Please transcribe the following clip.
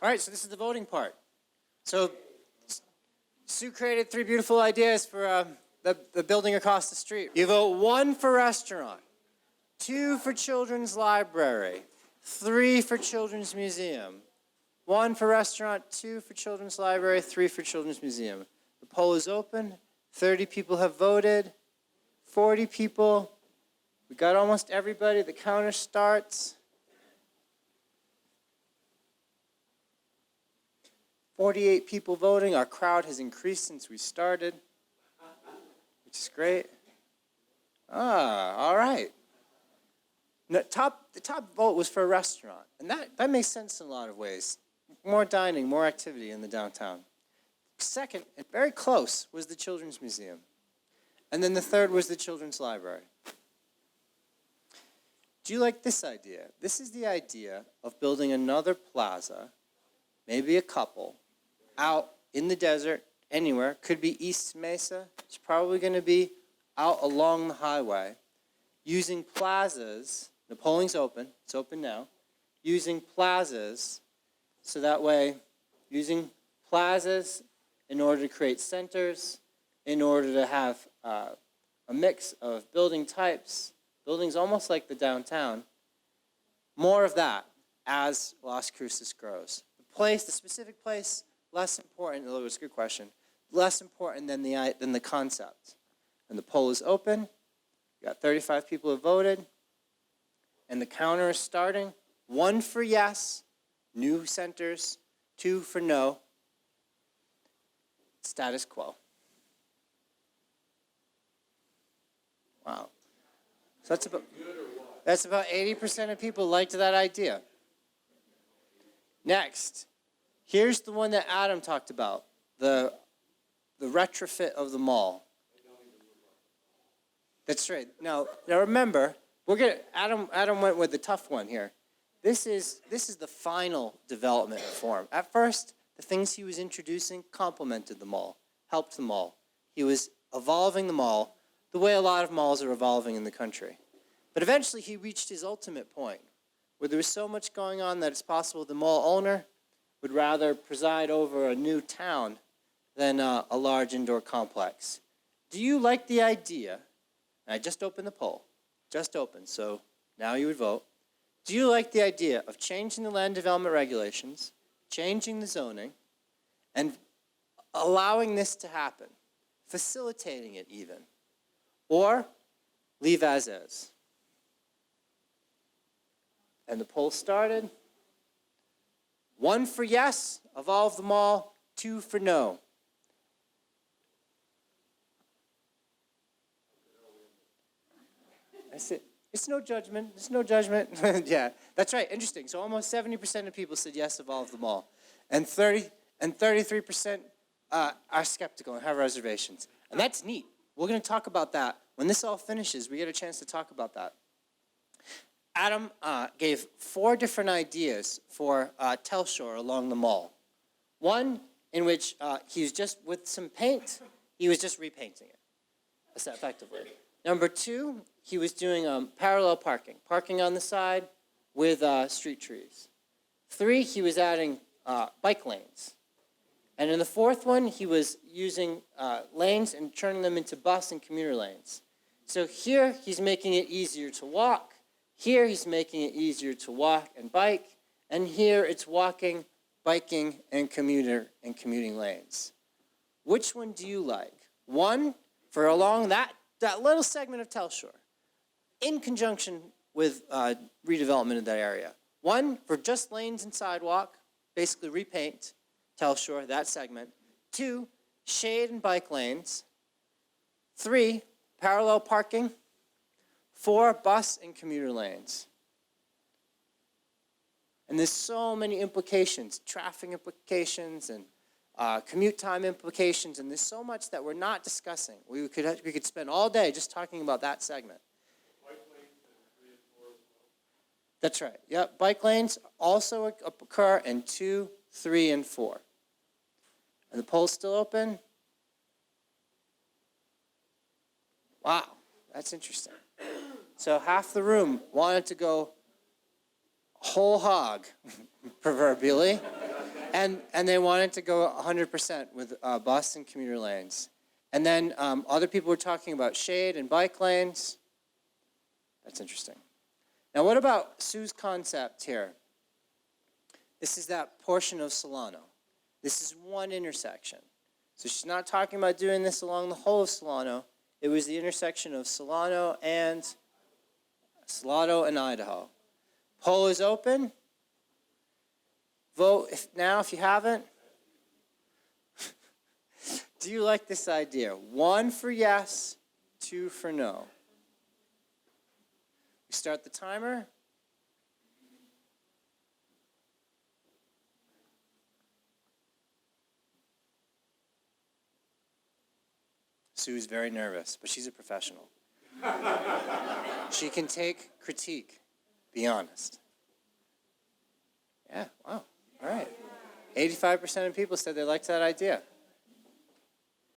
All right, so this is the voting part. So Sue created 3 beautiful ideas for the building across the street. You vote 1 for restaurant, 2 for children's library, 3 for children's museum. 1 for restaurant, 2 for children's library, 3 for children's museum. The poll is open. 30 people have voted. 40 people. We got almost everybody. The counter starts. 48 people voting. Our crowd has increased since we started, which is great. All right. The top vote was for a restaurant, and that makes sense in a lot of ways. More dining, more activity in the downtown. Second, and very close, was the Children's Museum. And then the third was the Children's Library. Do you like this idea? This is the idea of building another plaza, maybe a couple, out in the desert, anywhere. Could be East Mesa. It's probably going to be out along the highway, using plazas. The polling's open. It's open now. Using plazas, so that way, using plazas in order to create centers, in order to have a mix of building types, buildings almost like the downtown. More of that as Las Cruces grows. The specific place, less important. It was a good question. Less important than the concept. And the poll is open. We got 35 people who voted, and the counter is starting. 1 for yes, new centers. 2 for no. Status quo. Wow. So that's about 80% of people liked that idea. Next, here's the one that Adam talked about, the retrofit of the mall. That's right. Now remember, Adam went with the tough one here. This is the final development form. At first, the things he was introducing complemented the mall, helped the mall. He was evolving the mall the way a lot of malls are evolving in the country. But eventually he reached his ultimate point, where there was so much going on that it's possible the mall owner would rather preside over a new town than a large indoor complex. Do you like the idea? And I just opened the poll. Just opened, so now you would vote. Do you like the idea of changing the land development regulations, changing the zoning, and allowing this to happen, facilitating it even, or leave as is? And the poll started. 1 for yes, evolve the mall. 2 for no. That's it. It's no judgment. It's no judgment. Yeah, that's right. Interesting. So almost 70% of people said yes, evolve the mall, and 33% are skeptical and have reservations. And that's neat. We're going to talk about that when this all finishes. We get a chance to talk about that. Adam gave 4 different ideas for Telshore along the mall. One in which he was just, with some paint, he was just repainting it, effectively. Number 2, he was doing parallel parking on the side with street trees. 3, he was adding bike lanes. And in the 4th one, he was using lanes and turning them into bus and commuter lanes. So here, he's making it easier to walk. Here, he's making it easier to walk and bike. And here, it's walking, biking, and commuting lanes. Which one do you like? 1, for along that little segment of Telshore, in conjunction with redevelopment of that area. 1, for just lanes and sidewalk, basically repaint Telshore, that segment. 2, shade and bike lanes. 3, parallel parking. 4, bus and commuter lanes. And there's so many implications, traffic implications and commute time implications, and there's so much that we're not discussing. We could spend all day just talking about that segment. Bike lanes in 3 and 4 as well. That's right. Yep, bike lanes also occur in 2, 3, and 4. And the poll's still open. Wow, that's interesting. So half the room wanted to go whole hog, proverbially. And they wanted to go 100% with bus and commuter lanes. And then other people were talking about shade and bike lanes. That's interesting. Now what about Sue's concept here? This is that portion of Solano. This is one intersection. So she's not talking about doing this along the whole of Solano. It was the intersection of Solano and Idaho. Poll is open. Vote now if you haven't. Do you like this idea? 1 for yes, 2 for no. We start the timer. Sue's very nervous, but she's a professional. She can take critique. Be honest. Yeah, wow. All right. 85% of people said they liked that idea.